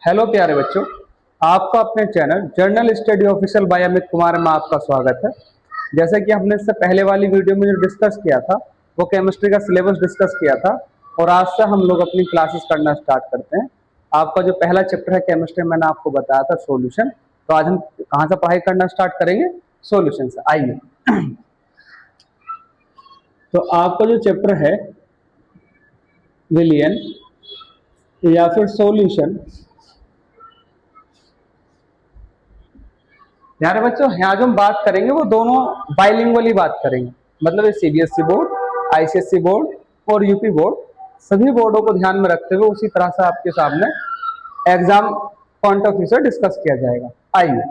Hello प्यारे बच्चों, आपका अपने channel general study official by Amit Kumar में आपका स्वागत है। जैसे कि हमने इससे पहले वाली वीडियो में जो डिस्कस किया था वो केमिस्ट्री का सिलेबस डिस्कस किया था और आज से हम लोग अपनी क्लासेस करना स्टार्ट करते हैं। आपका जो पहला चैप्टर है केमिस्ट्री, मैंने आपको बताया था सॉल्यूशन। तो आज हम कहाँ से पढ़ाई करना स्टार्ट करेंगे? सॉल्यूशन से। आइए तो आपका जो चैप्टर है विलियन या फिर सॉल्यूशन, यार बच्चों यहाँ जो हम बात करेंगे वो दोनों बाइलिंगुअली बात करेंगे। मतलब ये सीबीएसई बोर्ड, आईसीएसई बोर्ड और यूपी बोर्ड, सभी बोर्डों को ध्यान में रखते हुए उसी तरह से आपके सामने एग्जाम पॉइंट ऑफ व्यू से डिस्कस किया जाएगा। आइए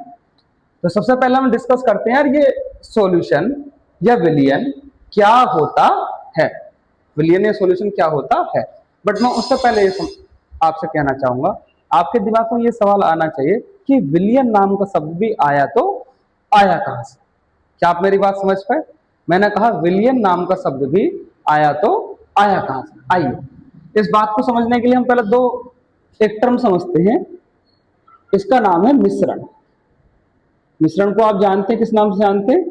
तो सबसे पहले हम डिस्कस करते हैं यार ये सॉल्यूशन या विलियन क्या होता है। विलियन या सॉल्यूशन क्या होता है, बट मैं उससे पहले ये आपसे कहना चाहूंगा, आपके दिमाग में ये सवाल आना चाहिए कि विलियन नाम का शब्द भी आया तो आया कहां से। क्या आप मेरी बात समझ पाए? मैंने कहा विलियन नाम का शब्द भी आया तो आया कहां से। आइए इस बात को समझने के लिए हम पहले दो एक टर्म समझते हैं। इसका नाम है मिश्रण। मिश्रण को आप जानते हैं, किस नाम से जानते हैं?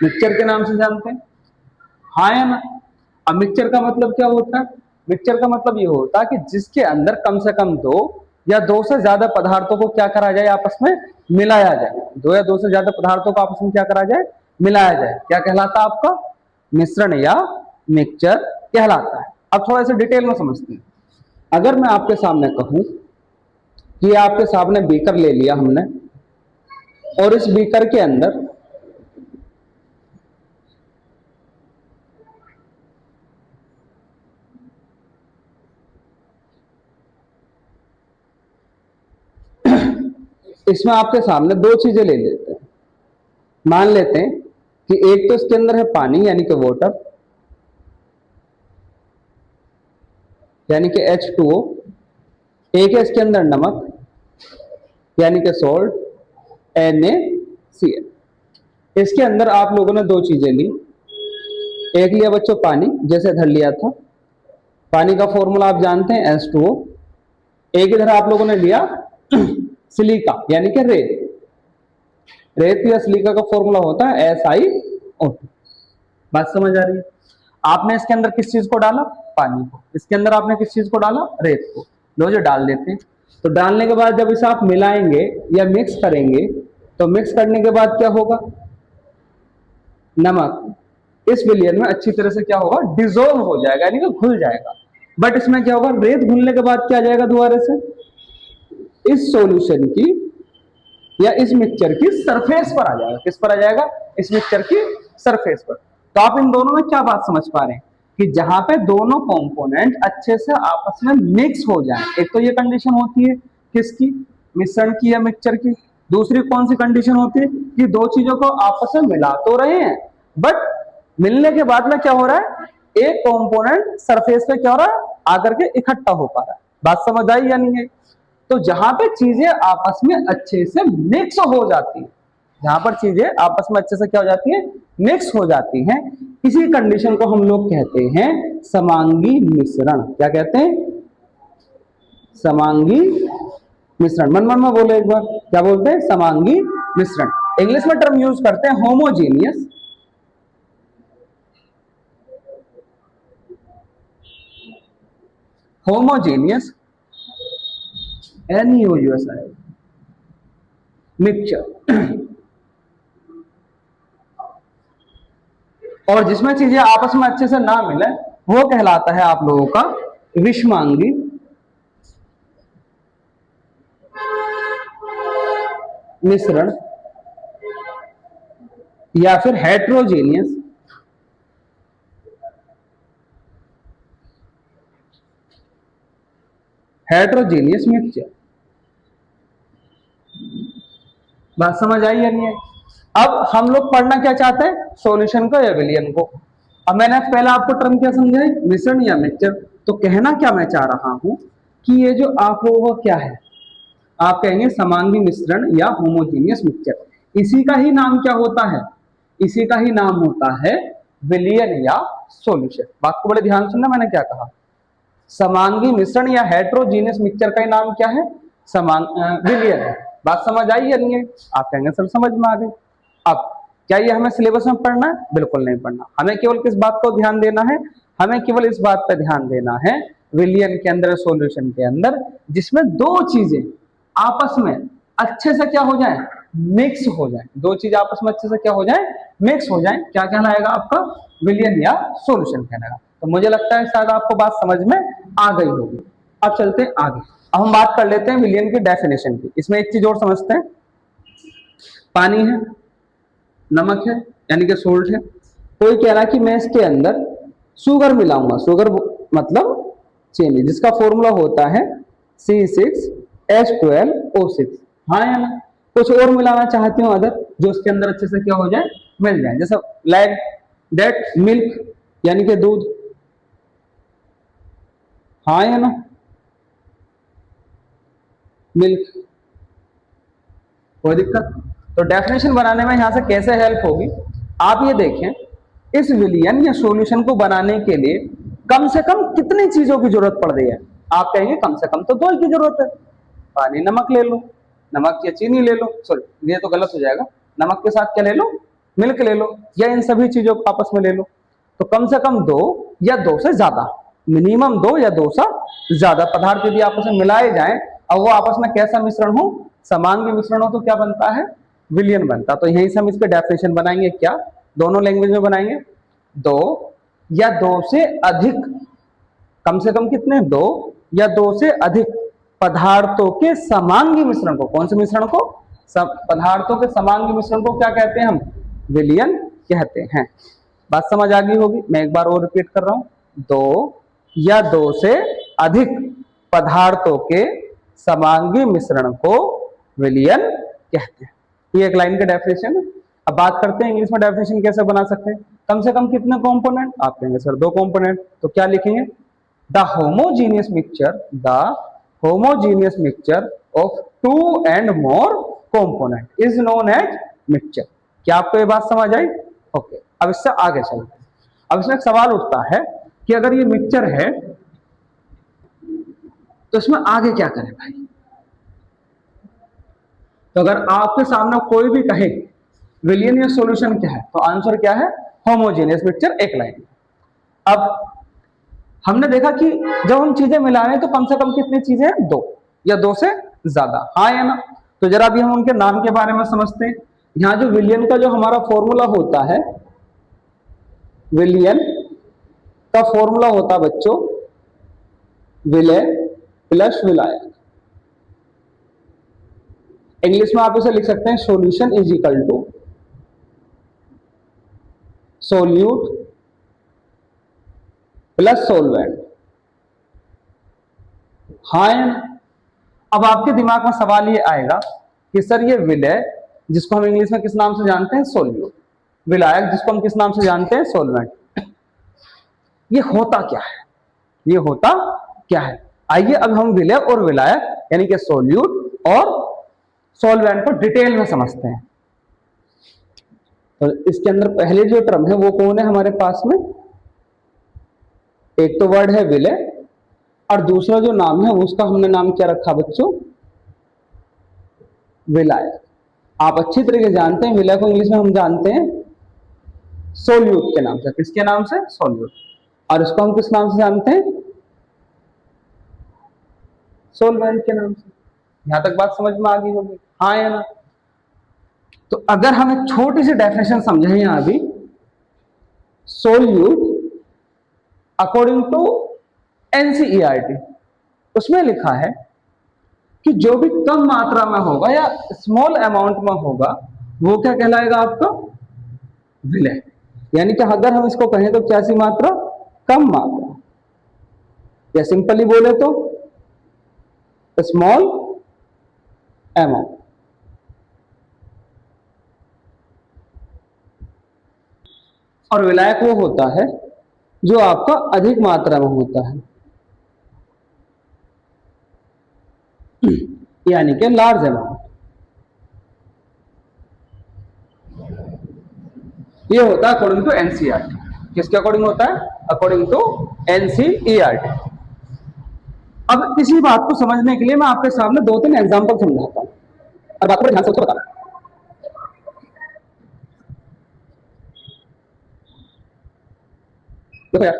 मिक्सचर के नाम से जानते हैं, हाँ या ना? अब मिक्सचर का मतलब क्या होता है? मिक्सचर का मतलब ये होता है कि जिसके अंदर कम से कम दो या दो से ज्यादा पदार्थों को क्या करा जाए, आपस में मिलाया जाए। दो या दो से ज्यादा पदार्थों को आपस में क्या करा जाए? मिलाया जाए। क्या कहलाता है आपका? मिश्रण या मिक्सचर कहलाता है। अब थोड़ा सा डिटेल में समझते हैं। अगर मैं आपके सामने कहूं कि आपके सामने बीकर ले लिया हमने और इस बीकर के अंदर इसमें आपके सामने दो चीजें ले लेते हैं। मान लेते हैं कि एक तो इसके अंदर है पानी यानी कि वाटर, यानी कि H2O। एक है इसके अंदर नमक यानी कि सॉल्ट, NaCl। इसके अंदर आप लोगों ने दो चीजें ली। एक लिया बच्चों पानी, जैसे इधर लिया था, पानी का फॉर्मूला आप जानते हैं H2O। एक इधर आप लोगों ने लिया सिलिका यानी कि रेत। रेत या सिलिका का फॉर्मूला होता है SiO2। बात समझ आ रही है? आपने इसके अंदर किस चीज को डाला? पानी को। इसके अंदर आपने किस चीज को डाला? रेत को। लो जो डाल देते हैं। तो डालने के बाद जब इसे आप मिलाएंगे या मिक्स करेंगे तो मिक्स करने के बाद क्या होगा? नमक इस विलियन में अच्छी तरह से क्या होगा? डिसॉल्व हो जाएगा यानी कि घुल जाएगा। बट इसमें क्या होगा? रेत घुलने के बाद क्या आ जाएगा दोबारा से? इस सॉल्यूशन की या इस मिक्सचर की सरफेस पर आ जाएगा। किस पर आ जाएगा? इस मिक्सचर की सरफेस पर। तो आप इन दोनों में क्या बात समझ पा रहे हैं कि जहां पे दोनों कंपोनेंट अच्छे से आपस में मिक्स हो जाएं, एक तो ये कंडीशन होती है किसकी? मिश्रण की या मिक्सचर की। दूसरी कौन सी कंडीशन होती है? कि दो चीजों को आपस में मिला तो रहे हैं बट मिलने के बाद में क्या हो रहा है? एक कंपोनेंट सरफेस पे क्या हो रहा है? आकर के इकट्ठा हो पा रहा है। बात समझ आई या नहीं है? तो जहां पे चीजें आपस में अच्छे से मिक्स हो जाती है, जहां पर चीजें आपस में अच्छे से क्या हो जाती है? मिक्स हो जाती हैं, इसी कंडीशन को हम लोग कहते हैं समांगी मिश्रण। क्या कहते हैं? समांगी मिश्रण। मन मन में बोले एक बार, क्या बोलते हैं? समांगी मिश्रण। इंग्लिश में टर्म यूज करते हैं होमोजीनियस। Homogeneous NaOUSI mixture. और जिसमें चीजें आपस में अच्छे से ना मिले वो कहलाता है आप लोगों का विषमांगी मिश्रण या फिर हेट्रोजीनियस मिक्सचर। बात समझ आई या नहीं है? अब हम लोग पढ़ना क्या चाहते हैं? सॉल्यूशन को या विलियन को। अब मैंने पहले आपको टर्म क्या समझाई? मिश्रण या मिक्सचर। तो कहना क्या मैं चाह रहा हूं कि ये जो आप लोगों का क्या है, आप कहेंगे समांगी मिश्रण या होमोजीनियस मिक्सचर। इसी का ही नाम क्या होता है? इसी का ही नाम होता है विलियन या सॉल्यूशन। बात को बड़े ध्यान सुनना, मैंने क्या कहा? समांगी मिश्रण या हेट्रोजीनियस मिक्सचर का नाम क्या है? विलियन है। बात समझ आई या नहीं है? आप कहेंगे सर समझ में आ गई। अब क्या ये हमें सिलेबस में पढ़ना है? बिल्कुल नहीं पढ़ना। हमें केवल किस बात को ध्यान देना है? हमें केवल इस बात पर ध्यान देना है विलियन के अंदर, सॉल्यूशन के अंदर, जिसमें दो चीजें आपस में अच्छे से क्या हो जाए? मिक्स हो जाए। दो चीज आपस में अच्छे से क्या हो जाए? मिक्स हो जाए। क्या कहलाएगा आपका? विलियन या सॉल्यूशन कहलाएगा। तो मुझे लगता है शायद आपको बात समझ में आ गई होगी। अब चलते हैं आगे। अब हम बात कर लेते हैं विलियन की डेफिनेशन की। इसमें एक चीज और समझते हैं। पानी है, नमक है यानी कि सोल्ट है। कोई कह रहा है कि मैं इसके अंदर शुगर मिलाऊंगा। शुगर मतलब चीनी, जिसका फॉर्मूला होता है C6H12O6। हाँ या ना? कुछ और मिलाना चाहती हूँ अदर, जो इसके अंदर अच्छे से क्या हो जाए? मिल जाए। जैसे लाइक दैट मिल्क यानी कि दूध। हाँ या ना? मिल्क। कोई दिक्कत? तो डेफिनेशन बनाने में यहां से कैसे हेल्प होगी आप ये देखें। इस विलियन या सॉल्यूशन को बनाने के लिए कम से कम कितनी चीजों की जरूरत पड़ रही है? आप कहेंगे कम से कम तो दो ही की जरूरत है। पानी, नमक ले लो, नमक या चीनी ले लो। सॉरी, ये तो गलत हो जाएगा। नमक के साथ क्या ले लो? मिल्क ले लो, या इन सभी चीजों को आपस में ले लो। तो कम से कम दो या दो से ज्यादा, मिनिमम दो या दो से ज्यादा पदार्थ यदि आपस में मिलाए जाएं और वो आपस में कैसा मिश्रण हो? समांगी मिश्रण हो तो क्या बनता है? विलियन बनता। तो यहीं से हम इसके डेफिनेशन बनाएंगे। क्या? दोनों लैंग्वेज में बनाएंगे। दो या दो से अधिक, कम से कम कितने? दो या दो से अधिक पदार्थों के समांगी मिश्रण को, कौन से मिश्रण को? पदार्थों के समांगी मिश्रण को क्या कहते हैं हम? विलियन कहते हैं। बात समझ आ गई होगी। मैं एक बार और रिपीट कर रहा हूं। दो या दो से अधिक पदार्थों के समांगी मिश्रण को विलियन कहते हैं। ये एक लाइन का डेफिनेशन है। अब बात करते हैं इंग्लिश में डेफिनेशन कैसे बना सकते हैं। कम से कम कितने कंपोनेंट? आप कहेंगे सर दो कंपोनेंट। तो क्या लिखेंगे? The homogeneous mixture of two and more component is known as mixture. क्या आपको ये बात समझ आई? ओके। अब इससे आगे चलते हैं। अब इसमें एक सवाल उठता है कि अगर ये मिक्सचर है तो इसमें आगे क्या करें भाई? तो अगर आपके सामने कोई भी कहे विलियन या सॉल्यूशन क्या है, तो आंसर क्या है? होमोजेनियस मिक्सचर, एक लाइन। अब हमने देखा कि जब हम चीजें मिला रहे हैं तो कम से कम कितनी चीजें हैं? दो या दो से ज्यादा। हाँ या ना? तो जरा अभी हम उनके नाम के बारे में समझते हैं। यहां जो विलियन का जो हमारा फॉर्मूला होता है, विलियन का फॉर्मूला होता है बच्चों विलय प्लस विलायक। इंग्लिश में आप इसे लिख सकते हैं solution is equal to solute plus solvent. हाँ। अब आपके दिमाग में सवाल ये आएगा कि सर ये विलय, जिसको हम इंग्लिश में किस नाम से जानते हैं? सोल्यूट। विलायक, जिसको हम किस नाम से जानते हैं? सोलवेंट। ये होता क्या है? ये होता क्या है? आइए अब हम विलय और विलायक यानी कि सोल्यूट और सॉल्वेंट को डिटेल में समझते हैं। तो इसके अंदर पहले जो टर्म है वो कौन है हमारे पास में? एक तो वर्ड है विलय और दूसरा जो नाम है उसका हमने नाम क्या रखा बच्चों? विलायक। आप अच्छी तरीके जानते हैं विलय को इंग्लिश में हम जानते हैं सोल्यूट के नाम से। किसके नाम से? सोल्यूट। और इसको हम किस नाम से जानते हैं? सोलवेंट के नाम से। यहां तक बात समझ में आ गई होगी। हाँ या ना? तो अगर हम एक छोटी सी डेफिनेशन समझें यहां भी, सोल्यूट अकॉर्डिंग टू एनसीईआरटी, उसमें लिखा है कि जो भी कम मात्रा में होगा या स्मॉल अमाउंट में होगा वो क्या कहलाएगा आपका? विलय। यानी कि अगर हम इसको कहें तो क्या सी मात्रा? कम मात्रा, या सिंपली बोले तो स्मॉल अमाउंट। और विलायक वो होता है जो आपका अधिक मात्रा में होता है, यानी कि लार्ज अमाउंट। ये होता है अकॉर्डिंग टू एनसीईआरटी। किसके अकॉर्डिंग होता है? According to NCERT. अब इसी बात को समझने के लिए मैं आपके सामने 2-3 एग्जाम्पल समझाता हूं और बात को ध्यान से बता। देखो यार,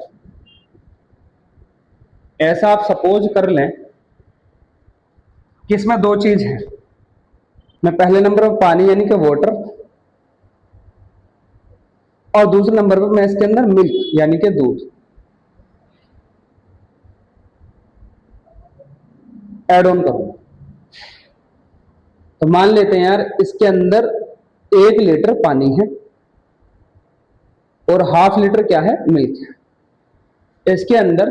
ऐसा आप सपोज कर लें कि इसमें दो चीज है। मैं पहले नंबर पर पानी यानी कि वाटर, और दूसरे नंबर पर मैं इसके अंदर मिल्क यानी कि दूध ऐड ऑन करूंगा। तो मान लेते हैं यार, इसके अंदर 1 लीटर पानी है और ½ लीटर क्या है, मिल्क है। इसके अंदर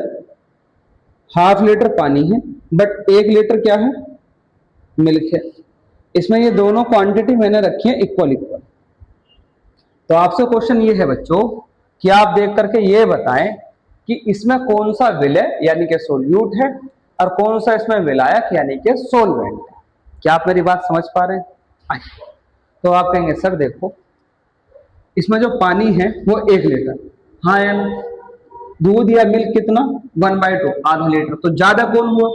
½ लीटर पानी है बट 1 लीटर क्या है, मिल्क है। इसमें ये दोनों क्वांटिटी मैंने रखी है इक्वल इक्वल। तो आपसे क्वेश्चन ये है बच्चों कि आप देख करके ये बताएं कि इसमें कौन सा विलय यानी कि सोल्यूट है और कौन सा इसमें विलायक यानी कि सोलवेंट है। क्या आप मेरी बात समझ पा रहे हैं? आइए, तो आप कहेंगे सर देखो, इसमें जो पानी है वो 1 लीटर, हाँ यार, दूध या मिल्क कितना, 1/2 ½ लीटर, तो ज्यादा कौन हुआ?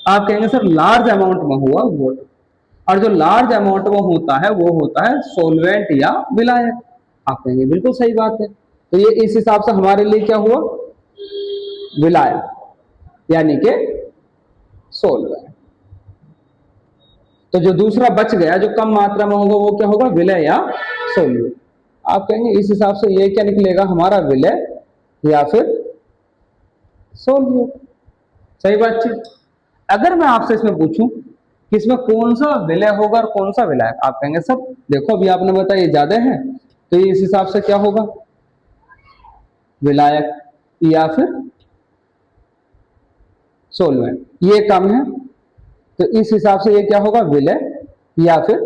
आप कहेंगे सर लार्ज अमाउंट में हुआ वाटर, और जो लार्ज अमाउंट में होता है वो होता है सोलवेंट या विलायक। आप कहेंगे बिल्कुल सही बात है। तो ये इस हिसाब से हमारे लिए क्या हुआ, विलायक यानी कि सोलवेंट। तो जो दूसरा बच गया जो कम मात्रा में होगा वो क्या होगा, विलय या सोल्यूट। आप कहेंगे इस हिसाब से ये क्या निकलेगा, हमारा विलय या फिर सोल्यूट। सही बातचीत। अगर मैं आपसे इसमें पूछूं कि इसमें कौन सा विलय होगा और कौन सा विलायक, आप कहेंगे सर देखो अभी आपने बताया ये ज्यादा है तो ये इस हिसाब से क्या होगा, विलायक या फिर सोलवेंट। ये कम है तो इस हिसाब से ये क्या होगा, विलय या फिर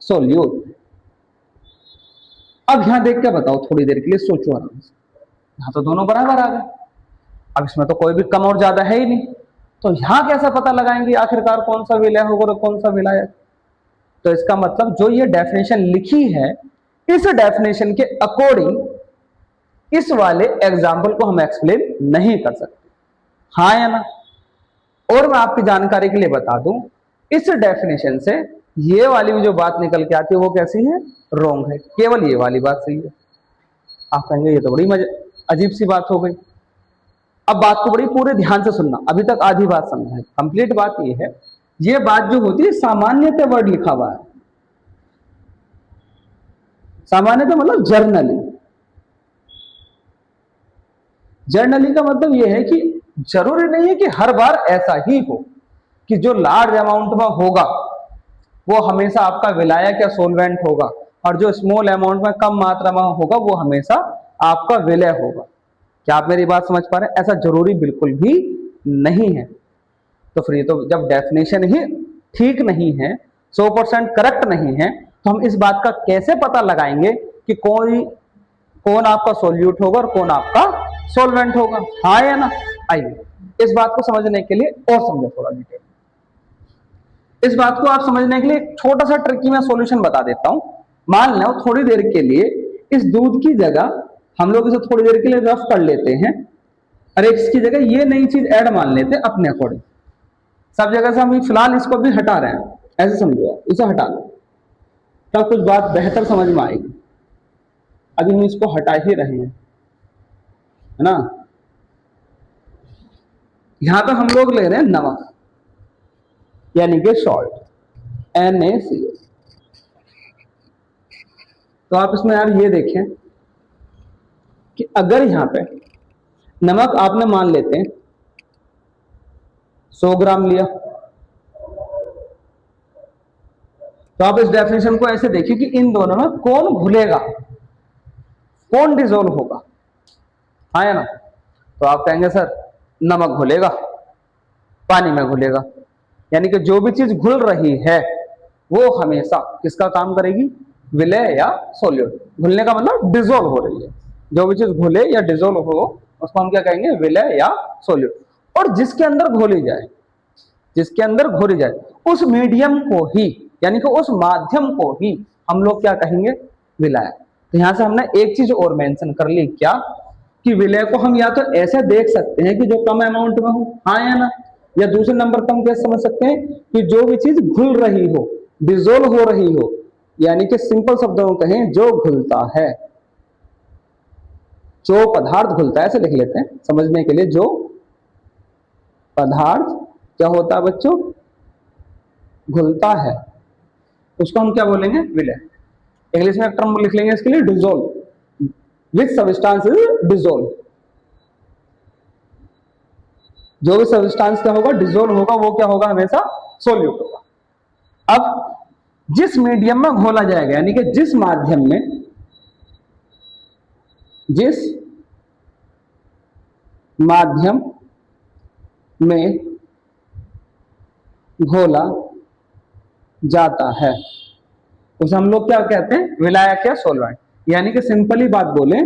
सोल्यूट। अब यहां देख के बताओ, थोड़ी देर के लिए सोचो आराम से। यहां तो दोनों बराबर आ गए, अब इसमें तो कोई भी कम और ज्यादा है ही नहीं, तो यहां कैसे पता लगाएंगे आखिरकार कौन सा विलय होगा और कौन सा विलायक? तो इसका मतलब जो ये डेफिनेशन लिखी है इस डेफिनेशन के अकॉर्डिंग इस वाले एग्जाम्पल को हम एक्सप्लेन नहीं कर सकते, हाँ या ना? और मैं आपकी जानकारी के लिए बता दूं, इस डेफिनेशन से ये वाली भी जो बात निकल के आती है वो कैसी है, रॉन्ग है, केवल ये वाली बात सही है। आप कहेंगे ये तो बड़ी अजीब सी बात हो गई। अब बात को बड़ी पूरे ध्यान से सुनना, अभी तक आधी बात समझा है, कंप्लीट बात ये है, ये बात जो होती है सामान्यतः वर्ड लिखा हुआ है, सामान्यतः मतलब जर्नली। जर्नली का मतलब यह है कि जरूरी नहीं है कि हर बार ऐसा ही हो कि जो लार्ज अमाउंट में होगा वो हमेशा आपका विलायक या सोलवेंट होगा और जो स्मॉल अमाउंट में कम मात्रा में होगा वो हमेशा आपका विलय होगा। क्या आप मेरी बात समझ पा रहे हैं? ऐसा जरूरी बिल्कुल भी नहीं है। तो फिर ये तो जब डेफिनेशन ही ठीक नहीं है, 100% करेक्ट नहीं है, तो हम इस बात का कैसे पता लगाएंगे कि कौन आपका सोल्यूट होगा और कौन आपका सोलवेंट होगा, हाँ या ना? आइए इस बात को समझने के लिए और समझो थोड़ा डिटेल। इस बात को आप समझने के लिए एक छोटा सा ट्रिकी मैं सॉल्यूशन बता देता हूं। मान लो थोड़ी देर के लिए इस दूध की जगह हम लोग इसे थोड़ी देर के लिए रफ कर लेते हैं और इसकी जगह ये नई चीज ऐड मान लेते हैं अपने अकॉर्डिंग। सब जगह से हम फिलहाल इसको भी हटा रहे हैं, ऐसे समझो आप, इसे हटा लो तब कुछ बात बेहतर समझ में आएगी। अभी हम इसको हटा ही रहे हैं, है ना? यहां पर हम लोग ले रहे हैं नमक यानी कि सॉल्ट, NaCl। तो आप इसमें यार ये देखें कि अगर यहां पे नमक आपने मान लेते हैं 100 ग्राम लिया, तो आप इस डेफिनेशन को ऐसे देखिए कि इन दोनों में कौन घुलेगा, कौन डिसॉल्व होगा, हाँ या ना? तो आप कहेंगे सर नमक घुलेगा, पानी में घुलेगा, यानी कि जो भी चीज घुल रही है वो हमेशा किसका काम करेगी, विलय या सोल्यूट। घुलने का मतलब डिसॉल्व हो रही है, जो भी चीज घुले या डिसॉल्व हो उसको हम क्या कहेंगे, विलय या सोल्यूट। और जिसके अंदर घोली जाए, जिसके अंदर घोली जाए उस मीडियम को ही यानी कि उस माध्यम को ही हम लोग क्या कहेंगे, विलायक। तो यहां से हमने एक चीज और मेंशन कर ली, क्या, कि विलय को हम या तो ऐसे देख सकते हैं कि जो कम अमाउंट में हो, हाँ या ना, या दूसरे नंबर पर हम कैसे समझ सकते हैं कि जो भी चीज घुल रही हो, डिजोल्व हो रही हो, यानी कि सिंपल शब्दों में कहें जो घुलता है, जो पदार्थ घुलता है, ऐसे लिख लेते हैं समझने के लिए, जो पदार्थ क्या होता है बच्चों, घुलता है, उसको हम क्या बोलेंगे, विलय। इंग्लिश में एक टर्म लिख लेंगे इसके लिए, dissolve, which substance is dissolve, जो भी सब्सटेंस क्या होगा, डिजोल्व होगा, वो क्या होगा, हमेशा सोल्यूट होगा। अब जिस मीडियम में घोला जाएगा, यानी कि जिस माध्यम में, जिस माध्यम में घोला जाता है, उसे हम लोग क्या कहते हैं, विलायक या सोलवेंट। यानी कि सिंपली बात बोले,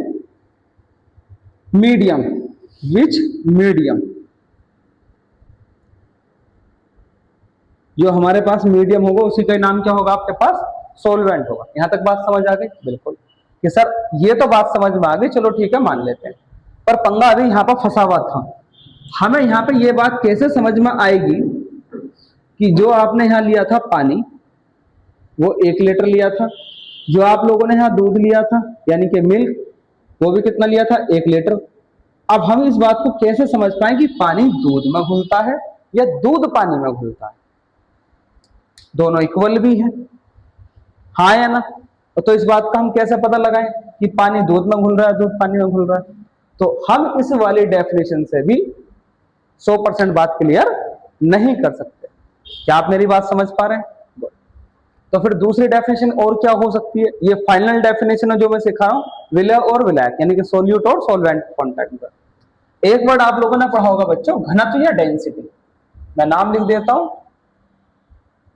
मीडियम, विच मीडियम, जो हमारे पास मीडियम होगा उसी का नाम क्या होगा आपके पास, सोलवेंट होगा। यहां तक बात समझ आ गई? बिल्कुल, कि सर ये तो बात समझ में आ गई, चलो ठीक है मान लेते हैं, पर पंगा अभी यहां पर फंसा हुआ था। हमें यहां पे ये बात कैसे समझ में आएगी कि जो आपने यहां लिया था पानी, वो 1 लीटर लिया था, जो आप लोगों ने यहां दूध लिया था यानी कि मिल्क, वो भी कितना लिया था, 1 लीटर। अब हम इस बात को कैसे समझ पाए कि पानी दूध में घुलता है या दूध पानी में घुलता है? दोनों इक्वल भी है, हाँ या ना? तो इस बात का हम कैसे पता लगाएं कि पानी दूध में घुल रहा है, दूध पानी में घुल रहा है? तो हम इस वाली डेफिनेशन से भी 100% बात क्लियर नहीं कर सकते। क्या आप मेरी बात समझ पा रहे हैं? तो फिर दूसरी डेफिनेशन और क्या हो सकती है? ये फाइनल डेफिनेशन है जो मैं सिखा रहा हूं, विलय और विलायक, यानी कि सोल्यूट और सॉल्वेंट कॉन्टैक्ट में। एक वर्ड आप लोगों ने पढ़ा होगा बच्चों, घनत्व या डेंसिटी। मैं नाम लिख देता हूं,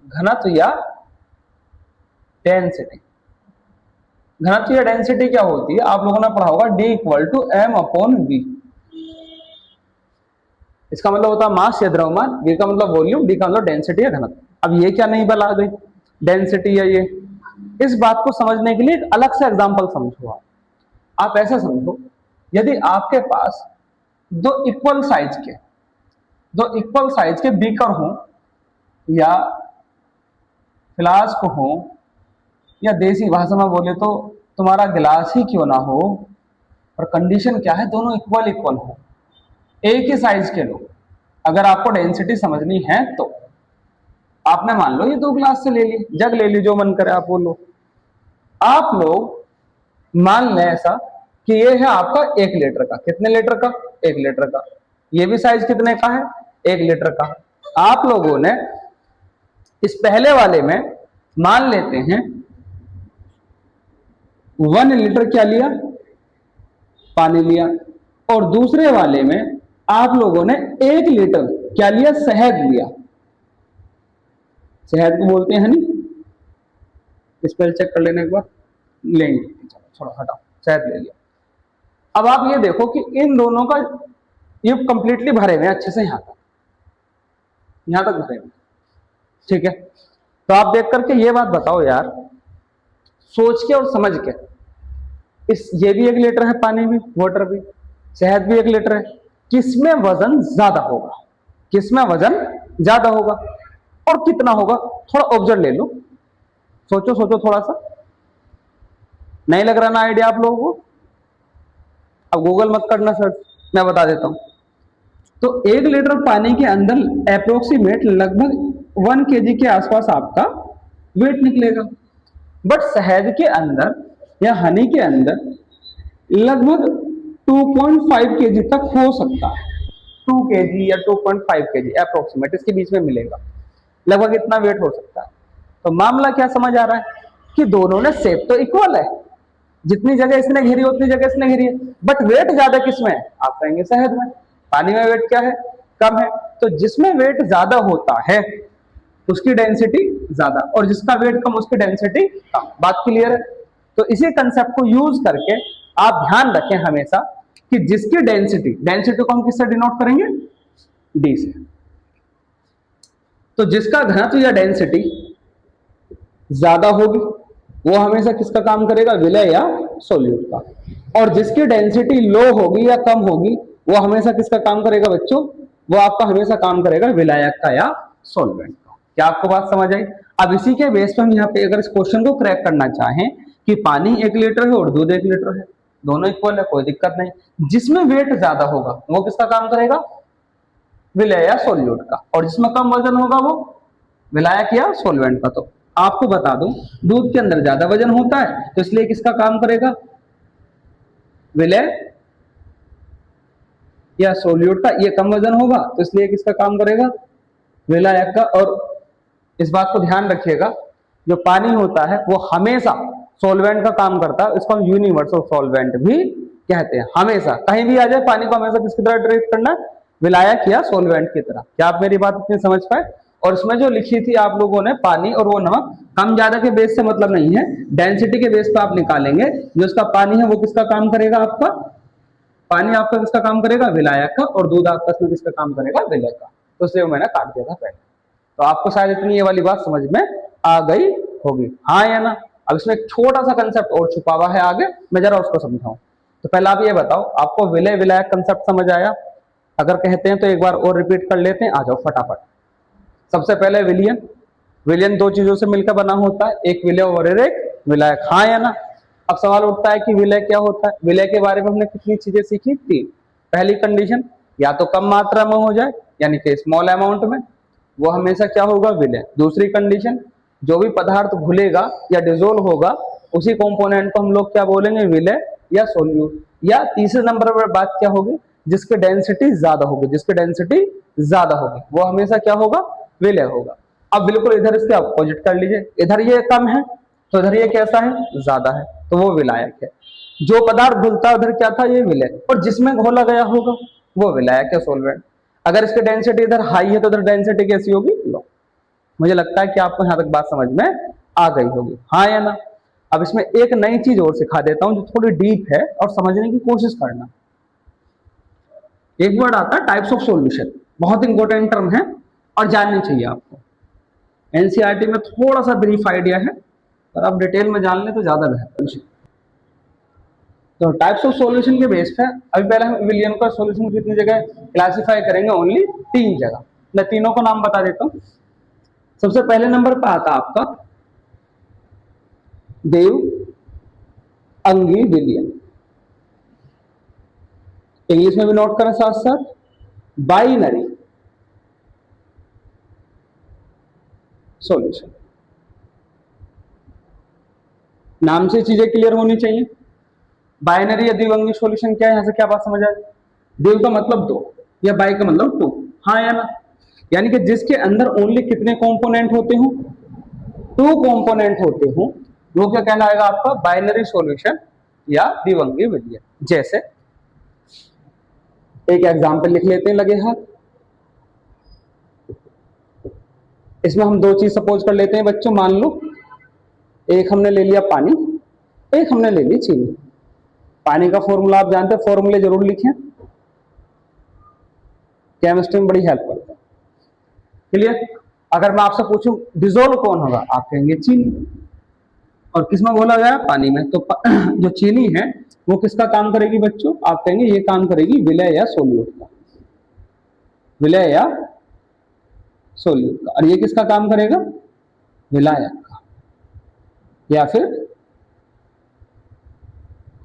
घनत्व या डेंसिटी। घनत्व या डेंसिटी क्या होती है? आप लोगों ने पढ़ा होगा, D = m/v। इसका मतलब होता है मास या द्रव्यमान, V का मतलब वॉल्यूम, D का मतलब डेंसिटी या घनत्व। अब ये क्या नहीं बता गई, डेंसिटी है ये। इस बात को समझने के लिए एक अलग से एग्जांपल समझो। आप ऐसा समझो, यदि आपके पास दो इक्वल साइज के बीकर हो, या फ्लास्क हो, या देसी भाषा में बोले तो तुम्हारा गिलास ही क्यों ना हो, और कंडीशन क्या है, दोनों इक्वल हो, एक ही साइज के लो। अगर आपको डेंसिटी समझनी है तो आपने मान लो ये 2 गिलास से ले ली, जग ले ली, जो मन करे आप वो लो। आप लोग मान लें ऐसा कि ये है आपका 1 लीटर का, कितने लीटर का, 1 लीटर का। ये भी साइज कितने का है, 1 लीटर का। आप लोगों ने इस पहले वाले में मान लेते हैं 1 लीटर क्या लिया, पानी लिया, और दूसरे वाले में आप लोगों ने 1 लीटर क्या लिया, शहद लिया। शहद को बोलते हैं हनी, स्पेल चेक कर लेने के बाद लेंगे, थोड़ा हटाओ, शहद ले लिया। अब आप ये देखो कि इन दोनों का ये कंप्लीटली भरे हुए हैं अच्छे से, यहां तक भरे हुए, ठीक है। तो आप देख करके ये बात बताओ यार, सोच के और समझ के, ये भी 1 लीटर है, पानी भी, वाटर भी, शहद भी 1 लीटर है, किसमें वजन ज्यादा होगा, किसमें वजन ज्यादा होगा और कितना होगा? थोड़ा ऑब्जर्व ले लो, सोचो सोचो थोड़ा सा। नहीं लग रहा ना आइडिया आप लोगों को? अब गूगल मत करना सर्च, मैं बता देता हूं। तो 1 लीटर पानी के अंदर अप्रोक्सीमेट लगभग 1 kg के आसपास आपका वेट निकलेगा। बट शहद के अंदर या हनी के अंदर लगभग 2.5 kg तक हो सकता है, 2 kg या 2.5 kg अप्रोक्सीमेट, इसके बीच में मिलेगा, लगभग इतना वेट हो सकता है। तो मामला क्या समझ आ रहा है कि दोनों ने शेप तो इक्वल है, जितनी जगह इसने घेरी उतनी जगह इसने घेरी है, बट वेट ज्यादा किसमें है? आप कहेंगे शहद में। पानी में वेट क्या है? कम है। तो जिसमें वेट ज्यादा होता है उसकी डेंसिटी ज्यादा, और जिसका वेट कम उसकी डेंसिटी कम। बात क्लियर है? तो इसी कंसेप्ट को यूज करके आप ध्यान रखें हमेशा कि जिसकी डेंसिटी को हम किससे डिनोट करेंगे? डी से। तो जिसका घनत्व या डेंसिटी ज्यादा होगी वो हमेशा किसका काम करेगा, विलय या सोल्यूट का। और जिसकी डेंसिटी लो होगी या कम होगी वो हमेशा किसका काम करेगा बच्चों, वो आपका हमेशा काम करेगा विलायक का या सॉल्वेंट का। क्या आपको बात समझ आई? अब इसी के बेस पर हम यहाँ पे अगर इस क्वेश्चन को क्रैक करना चाहें कि पानी 1 लीटर है और दूध 1 लीटर है, दोनों इक्वल है, कोई दिक्कत नहीं, जिसमें वेट ज्यादा होगा वो किसका काम करेगा, विलय या सोल्यूट का, और जिसमें कम वजन होगा वो विलायक या सोलवेंट का। तो आपको बता दूं दूध के अंदर ज्यादा वजन होता है तो इसलिए किसका काम करेगा, विलय या सोल्यूट का। ये कम वजन होगा तो इसलिए किसका काम करेगा, विलायक का। और इस बात को ध्यान रखिएगा जो पानी होता है वो हमेशा सॉल्वेंट का काम करता है, इसको हम यूनिवर्सल सॉल्वेंट भी कहते हैं। हमेशा कहीं भी आ जाए पानी को हमेशा किसकी तरह ट्रीट करना है, विलायक या सॉल्वेंट की तरह। क्या आप मेरी बात इतनी समझ पाए? और इसमें जो लिखी थी आप लोगों ने पानी और वो नमक, कम ज्यादा के बेस से मतलब नहीं है, डेंसिटी के बेस पे आप निकालेंगे। जो इसका पानी है वो किसका काम करेगा, आपका पानी आपका किसका काम करेगा, विलायक का, और दूध आपका इसमें किसका काम करेगा, विलय का। तो इसलिए मैंने काट दिया था पहले। तो आपको शायद इतनी ये वाली बात समझ में आ गई होगी, हाँ या ना? अब इसमें एक छोटा सा कंसेप्ट और छुपा हुआ है आगे, मैं जरा उसको समझाऊं। तो पहले आप ये बताओ आपको विलय विलायक कंसेप्ट समझ आया? अगर कहते हैं तो एक बार और रिपीट कर लेते हैं, आ जाओ फटाफट। सबसे पहले विलियन, विलियन दो चीजों से मिलकर बना होता है, एक विलय और एक विलायक, हाँ या ना? अब सवाल उठता है कि विलय क्या होता है। विलय के बारे में हमने कितनी चीजें सीखी थी? पहली कंडीशन, या तो कम मात्रा में हो जाए यानी कि स्मॉल अमाउंट में, वो हमेशा क्या होगा, विलय। दूसरी कंडीशन, जो भी पदार्थ घुलेगा या डिजोल्व होगा उसी कंपोनेंट को हम लोग क्या बोलेंगे, विलय या सोल्यूट। या तीसरे नंबर पर बात क्या होगी, जिसकी डेंसिटी ज्यादा होगी, जिसकी डेंसिटी ज्यादा होगी वो हमेशा क्या होगा, विलय होगा। अब बिल्कुल इधर इसके अपोजिट कर लीजिए, इधर ये कम है तो इधर ये कैसा है, ज्यादा है, तो वो विलायक है। जो पदार्थ घुलता उधर क्या था, ये विलय, और जिसमें घोला गया होगा वो विलायक है, सोलवेंट। अगर इसकी डेंसिटी इधर हाई है तो इधर डेंसिटी कैसी होगी, लो। मुझे लगता है कि आपको यहां तक बात समझ में आ गई होगी, हाँ या ना? अब इसमें एक नई चीज और सिखा देता हूं जो थोड़ी डीप है और समझने की कोशिश करना। एक वर्ड आता है टाइप्स ऑफ सॉल्यूशन, बहुत इंपॉर्टेंट टर्म है और जाननी चाहिए आपको। एनसीईआरटी में थोड़ा सा ब्रीफ आइडिया है पर आप डिटेल में जान लें तो ज्यादा बेहतर। तो टाइप्स ऑफ सॉल्यूशन के बेस पे अभी पहले हम विलियन का सॉल्यूशन कितनी जगह क्लासिफाई करेंगे, ओनली 3 जगह। मैं तीनों को नाम बता देता हूं। सबसे पहले नंबर पर आता आपका देव अंगी विलियन, इंग्लिश में भी नोट करें साथ साथ, बाइनरी सॉल्यूशन। नाम से चीजें क्लियर होनी चाहिए। बाइनरी या द्विअंगी सॉल्यूशन क्या है, यहां से क्या बात समझ आए? देव का मतलब 2 या बाई का मतलब 2, हाँ या ना? यानी कि जिसके अंदर ओनली कितने कंपोनेंट होते हो, 2 कंपोनेंट होते हो, वो क्या कहलाएगा आपका, बाइनरी सॉल्यूशन या द्विअंगी विलियन। जैसे एक एग्जांपल लिख लेते हैं लगे हाथ। इसमें हम 2 चीज सपोज कर लेते हैं बच्चों, मान लो एक हमने ले लिया पानी, एक हमने ले ली चीनी। पानी का फॉर्मूला आप जानते हैं, फॉर्मूले जरूर लिखें, केमिस्ट्री में बड़ी हेल्प करता है। क्लियर? अगर मैं आपसे पूछूं डिजोल्व कौन होगा, आप कहेंगे चीनी, और किसमें घोला गया, पानी में। तो जो चीनी है वो किसका काम करेगी बच्चों, आप कहेंगे ये काम करेगी विलय या सोल्यूट का, विलय या सोल्यूट का। और ये किसका काम करेगा, विलायक का या फिर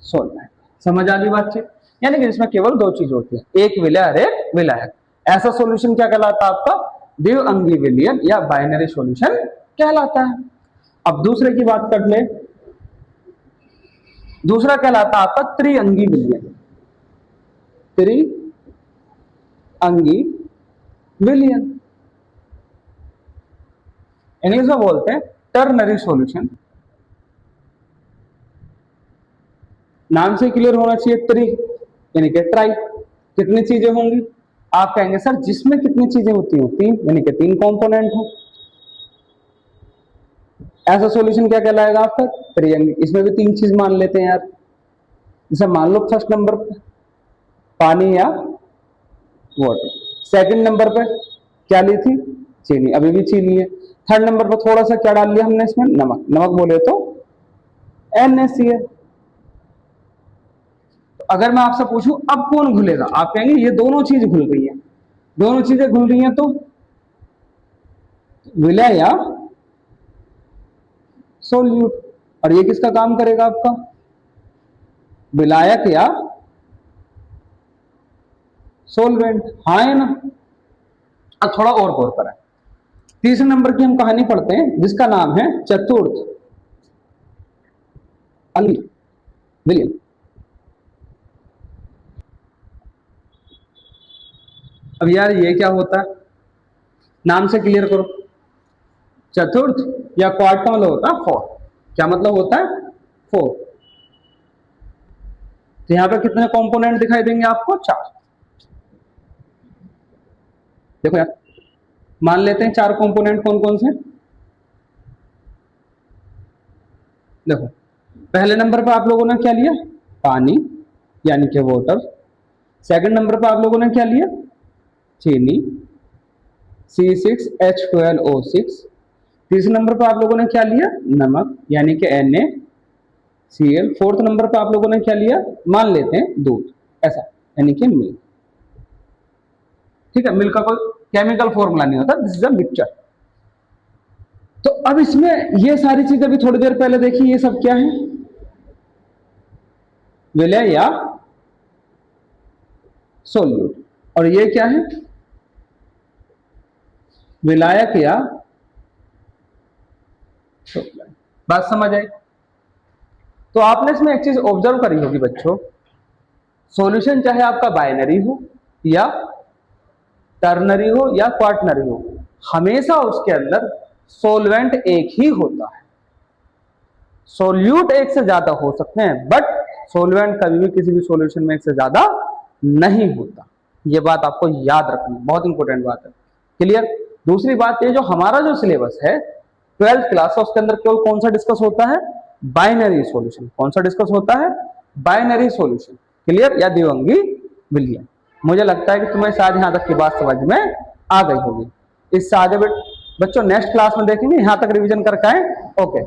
सोल्वेंट। समझ आ गई बातचीत? यानी कि इसमें केवल 2 चीज होती है, एक विलय और एक विलायक। ऐसा सॉल्यूशन क्या कहलाता है आपका, द्विअंगी विलियन या बाइनरी सॉल्यूशन कहलाता है। अब दूसरे की बात कर ले, दूसरा कहलाता है आपका त्रिअंगी विलियन, त्रिअंगी विलियन। इंग्लिश में बोलते हैं टर्नरी सॉल्यूशन। नाम से क्लियर होना चाहिए, त्रि यानी कि ट्राई, कितनी चीजें होंगी, आप कहेंगे सर जिसमें कितनी चीजें होती हैं, 3 यानी कि 3 कंपोनेंट हो। ऐसा सॉल्यूशन क्या कहलाएगा आपका, त्रिअंगी। इसमें भी 3 चीज मान लेते हैं यार, जैसे मान लो फर्स्ट नंबर पे पानी या वाटर, सेकंड नंबर पे क्या ली थी, चीनी, अभी भी चीनी है। थर्ड नंबर पर थोड़ा सा क्या डाल लिया हमने इसमें, नमक। नमक बोले तो NaCl। अगर मैं आपसे पूछूं अब कौन घुलेगा, आप कहेंगे ये दोनों चीज घुल गई है, दोनों चीजें घुल रही हैं तो विलय या सोल्यूट। और ये किसका काम करेगा आपका, विलायक या सोलवेंट, हाँ है ना। अब थोड़ा और गौर करें, तीसरे नंबर की हम कहानी पढ़ते हैं जिसका नाम है चतुर्थ अंग विलयन। अब यार ये क्या होता है, नाम से क्लियर करो, चतुर्थ या क्वार्ट का मतलब होता है फोर। क्या मतलब होता है, फोर। तो यहां पर कितने कंपोनेंट दिखाई देंगे आपको, चार। देखो यार, मान लेते हैं चार कंपोनेंट कौन कौन से। देखो पहले नंबर पर आप लोगों ने क्या लिया, पानी यानी कि वाटर। सेकंड नंबर पर आप लोगों ने क्या लिया, चीनी C6H12O6। तीसरे नंबर पर आप लोगों ने क्या लिया, नमक यानी कि NaCl। फोर्थ नंबर पर आप लोगों ने क्या लिया, मान लेते हैं दूध, ऐसा यानी कि मिल्क। ठीक है, मिल्क का कोई केमिकल फॉर्मूला नहीं होता, दिस इज अ मिक्सचर। तो अब इसमें ये सारी चीजें भी थोड़ी देर पहले देखी, ये सब क्या है, विलय या सोल्यूट। और ये क्या है, विलायक या सोलवेंट। बात समझ आई। तो आपने इसमें एक चीज ऑब्जर्व करी होगी बच्चों, सॉल्यूशन चाहे आपका बाइनरी हो या टर्नरी हो या क्वार्टनरी हो, हमेशा उसके अंदर सोलवेंट एक ही होता है। सोल्यूट एक से ज्यादा हो सकते हैं बट सोलवेंट कभी भी किसी भी सॉल्यूशन में एक से ज्यादा नहीं होता। ये बात आपको याद रखनी, बहुत इंपॉर्टेंट बात है। क्लियर। दूसरी बात ये, जो हमारा जो सिलेबस है 12th क्लास है, उसके अंदर केवल कौन सा डिस्कस होता है, बाइनरी सॉल्यूशन। कौन सा डिस्कस होता है, बाइनरी सॉल्यूशन। क्लियर, या द्विअंगी विलयन। मुझे लगता है कि तुम्हें शायद यहां तक की बात समझ में आ गई होगी। इससे आगे बच्चों नेक्स्ट क्लास में देखेंगे, यहां तक रिवीजन करके आए। ओके।